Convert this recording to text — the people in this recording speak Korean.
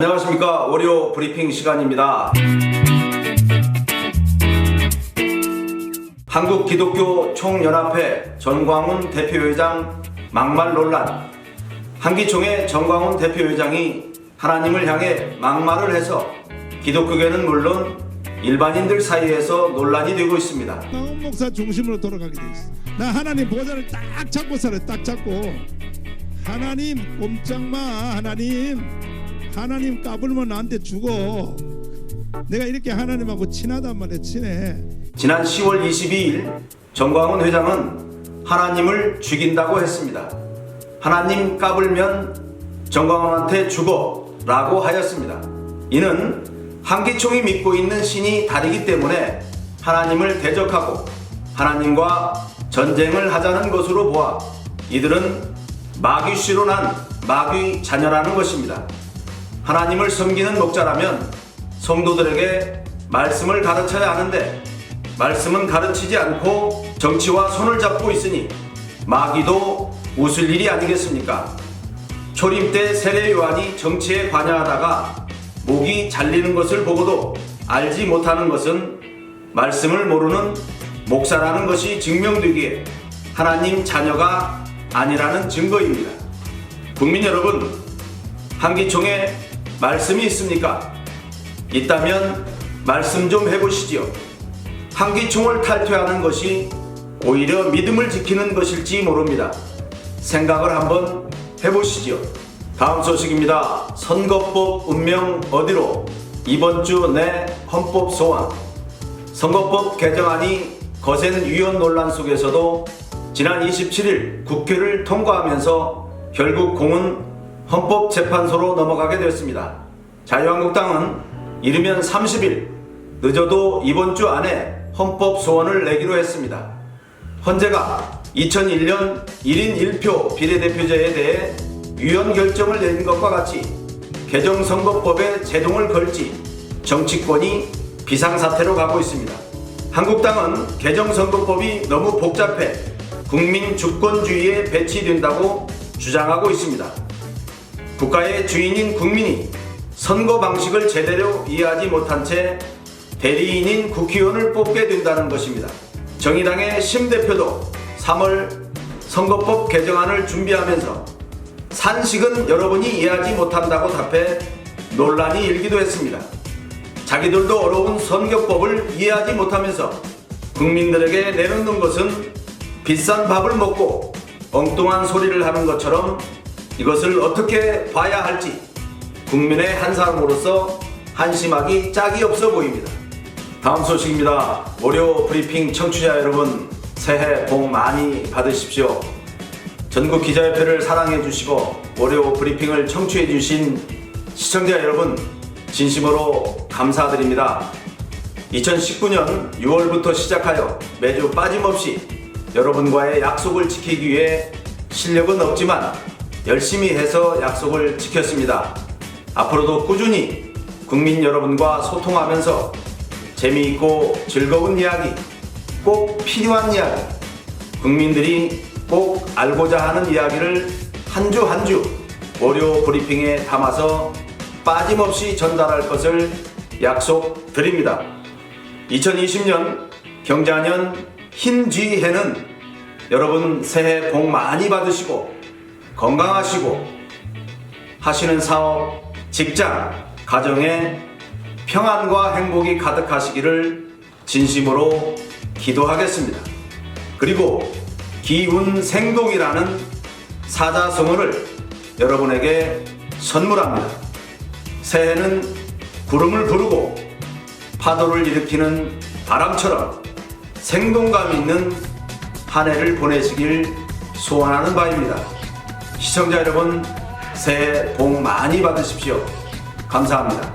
안녕하십니까. 월요 브리핑 시간입니다. 한국기독교총연합회 전광훈 대표회장 막말 논란. 한기총의 전광훈 대표회장이 하나님을 향해 막말을 해서 기독교계는 물론 일반인들 사이에서 논란이 되고 있습니다. 마음 목사 중심으로 돌아가게 돼 있어. 나 하나님 보좌를 딱 잡고 살아. 딱 잡고 하나님 꼼짝마. 하나님 까불면 나한테 죽어. 내가 이렇게 하나님하고 친하단 말이야. 친해. 지난 10월 22일 전광훈 회장은 하나님을 죽인다고 했습니다. 하나님 까불면 전광훈한테 죽어 라고 하였습니다. 이는 한기총이 믿고 있는 신이 다르기 때문에 하나님을 대적하고 하나님과 전쟁을 하자는 것으로 보아 이들은 마귀씨로 난 마귀 자녀라는 것입니다. 하나님을 섬기는 목자라면 성도들에게 말씀을 가르쳐야 하는데 말씀은 가르치지 않고 정치와 손을 잡고 있으니 마귀도 웃을 일이 아니겠습니까? 초림 때 세례 요한이 정치에 관여하다가 목이 잘리는 것을 보고도 알지 못하는 것은 말씀을 모르는 목사라는 것이 증명되기에 하나님 자녀가 아니라는 증거입니다. 국민 여러분, 한기총에 말씀이 있습니까? 있다면 말씀 좀 해보시지요. 한기총을 탈퇴하는 것이 오히려 믿음을 지키는 것일지 모릅니다. 생각을 한번 해보시지요. 다음 소식입니다. 선거법 운명 어디로? 이번 주 내 헌법 소원. 선거법 개정안이 거센 위헌 논란 속에서도 지난 27일 국회를 통과하면서 결국 공은 헌법재판소로 넘어가게 되었습니다. 자유한국당은 이르면 30일, 늦어도 이번 주 안에 헌법 소원을 내기로 했습니다. 헌재가 2001년 1인 1표 비례대표제에 대해 위헌 결정을 내린 것과 같이 개정선거법에 제동을 걸지 정치권이 비상사태로 가고 있습니다. 한국당은 개정선거법이 너무 복잡해 국민 주권주의에 배치된다고 주장하고 있습니다. 국가의 주인인 국민이 선거 방식을 제대로 이해하지 못한 채 대리인인 국회의원을 뽑게 된다는 것입니다. 정의당의 심 대표도 3월 선거법 개정안을 준비하면서 산식은 여러분이 이해하지 못한다고 답해 논란이 일기도 했습니다. 자기들도 어려운 선거법을 이해하지 못하면서 국민들에게 내놓는 것은 비싼 밥을 먹고 엉뚱한 소리를 하는 것처럼 이것을 어떻게 봐야 할지 국민의 한 사람으로서 한심하기 짝이 없어 보입니다. 다음 소식입니다. 월요 브리핑 청취자 여러분, 새해 복 많이 받으십시오. 전국 기자협회를 사랑해 주시고 월요 브리핑을 청취해 주신 시청자 여러분, 진심으로 감사드립니다. 2019년 6월부터 시작하여 매주 빠짐없이 여러분과의 약속을 지키기 위해 실력은 없지만 열심히 해서 약속을 지켰습니다. 앞으로도 꾸준히 국민 여러분과 소통하면서 재미있고 즐거운 이야기, 꼭 필요한 이야기, 국민들이 꼭 알고자 하는 이야기를 한 주 한 주 월요 브리핑에 담아서 빠짐없이 전달할 것을 약속드립니다. 2020년 경자년 흰쥐해는 여러분 새해 복 많이 받으시고 건강하시고 하시는 사업, 직장, 가정에 평안과 행복이 가득하시기를 진심으로 기도하겠습니다. 그리고 기운생동이라는 사자성어를 여러분에게 선물합니다. 새해는 구름을 부르고 파도를 일으키는 바람처럼 생동감 있는 한 해를 보내시길 소원하는 바입니다. 시청자 여러분, 새해 복 많이 받으십시오. 감사합니다.